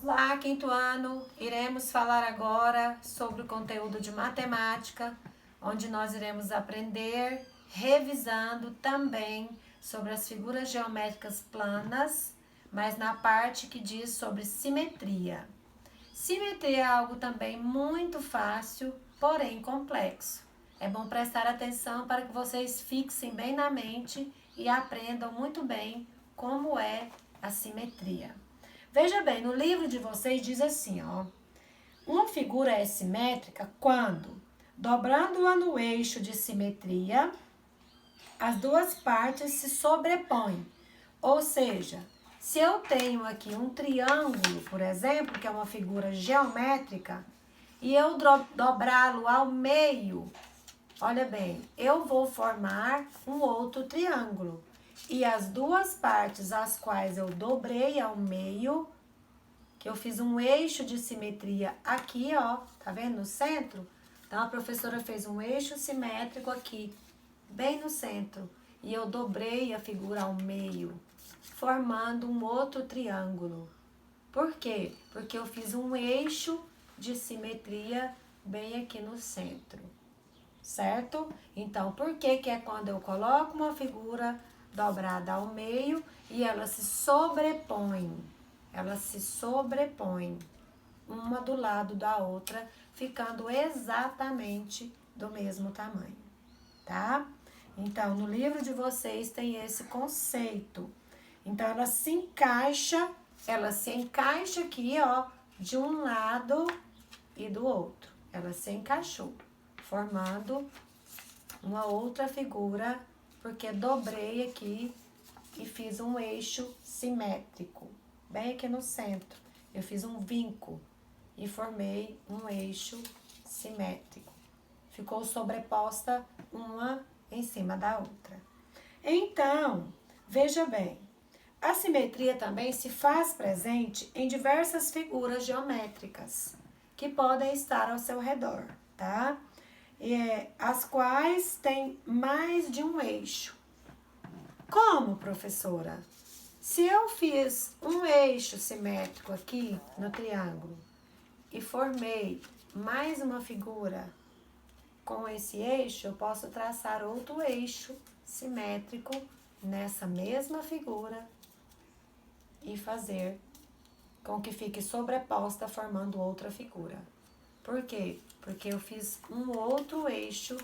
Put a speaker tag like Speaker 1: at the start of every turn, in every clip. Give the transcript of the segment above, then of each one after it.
Speaker 1: Olá, quinto ano! Iremos falar agora sobre o conteúdo de matemática, onde nós iremos aprender, revisando também sobre as figuras geométricas planas, mas na parte que diz sobre simetria. Simetria é algo também muito fácil, porém complexo. É bom prestar atenção para que vocês fixem bem na mente e aprendam muito bem como é a simetria. Veja bem, no livro de vocês diz assim, ó. Uma figura é simétrica quando, dobrando-a no eixo de simetria, as duas partes se sobrepõem. Ou seja, se eu tenho aqui um triângulo, por exemplo, que é uma figura geométrica, e eu dobrá-lo ao meio, olha bem, eu vou formar um outro triângulo. E as duas partes as quais eu dobrei ao meio, que eu fiz um eixo de simetria aqui, ó, tá vendo? No centro. Então, a professora fez um eixo simétrico aqui, bem no centro. E eu dobrei a figura ao meio, formando um outro triângulo. Por quê? Porque eu fiz um eixo de simetria bem aqui no centro, certo? Então, por que que é quando eu coloco uma figura dobrada ao meio e ela se sobrepõe? Ela se sobrepõe uma do lado da outra, ficando exatamente do mesmo tamanho, tá? Então, no livro de vocês tem esse conceito. Então, ela se encaixa aqui, ó, de um lado e do outro. Ela se encaixou, formando uma outra figura, porque dobrei aqui e fiz um eixo simétrico, bem aqui no centro. Eu fiz um vinco e formei um eixo simétrico. Ficou sobreposta uma em cima da outra. Então, veja bem, a simetria também se faz presente em diversas figuras geométricas que podem estar ao seu redor, tá? As quais têm mais de um eixo. Como, professora? Se eu fiz um eixo simétrico aqui no triângulo e formei mais uma figura com esse eixo, eu posso traçar outro eixo simétrico nessa mesma figura e fazer com que fique sobreposta, formando outra figura. Por quê? Porque eu fiz um outro eixo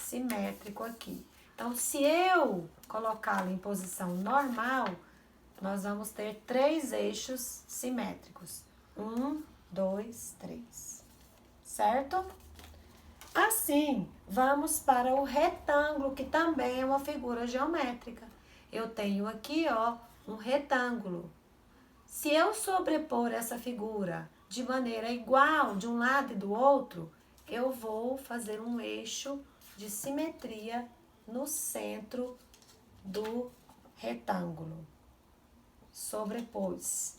Speaker 1: simétrico aqui. Então, se eu colocá-lo em posição normal, nós vamos ter 3 eixos simétricos. 1, 2, 3. Certo? Assim, vamos para o retângulo, que também é uma figura geométrica. Eu tenho aqui, ó, um retângulo. Se eu sobrepor essa figura de maneira igual de um lado e do outro, eu vou fazer um eixo de simetria no centro do retângulo. Sobrepôs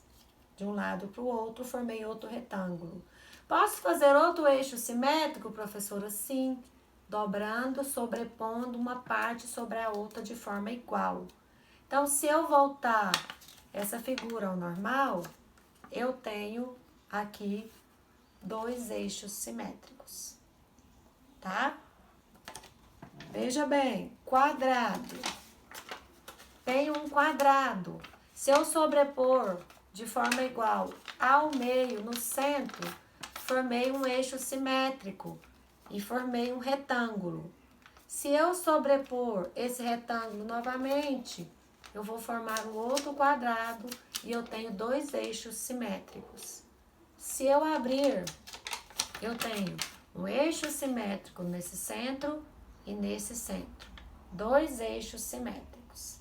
Speaker 1: de um lado para o outro, formei outro retângulo. Posso fazer outro eixo simétrico, professora? Sim, dobrando, sobrepondo uma parte sobre a outra de forma igual. Então, se eu voltar essa figura ao normal, eu tenho aqui 2 eixos simétricos, tá? Veja bem, quadrado. Tenho um quadrado. Se eu sobrepor de forma igual ao meio, no centro, formei um eixo simétrico e formei um retângulo. Se eu sobrepor esse retângulo novamente, eu vou formar um outro quadrado e eu tenho 2 eixos simétricos. Se eu abrir, eu tenho um eixo simétrico nesse centro e nesse centro. 2 eixos simétricos.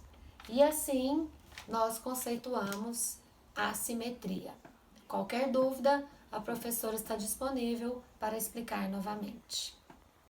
Speaker 1: E assim, nós conceituamos a simetria. Qualquer dúvida, a professora está disponível para explicar novamente.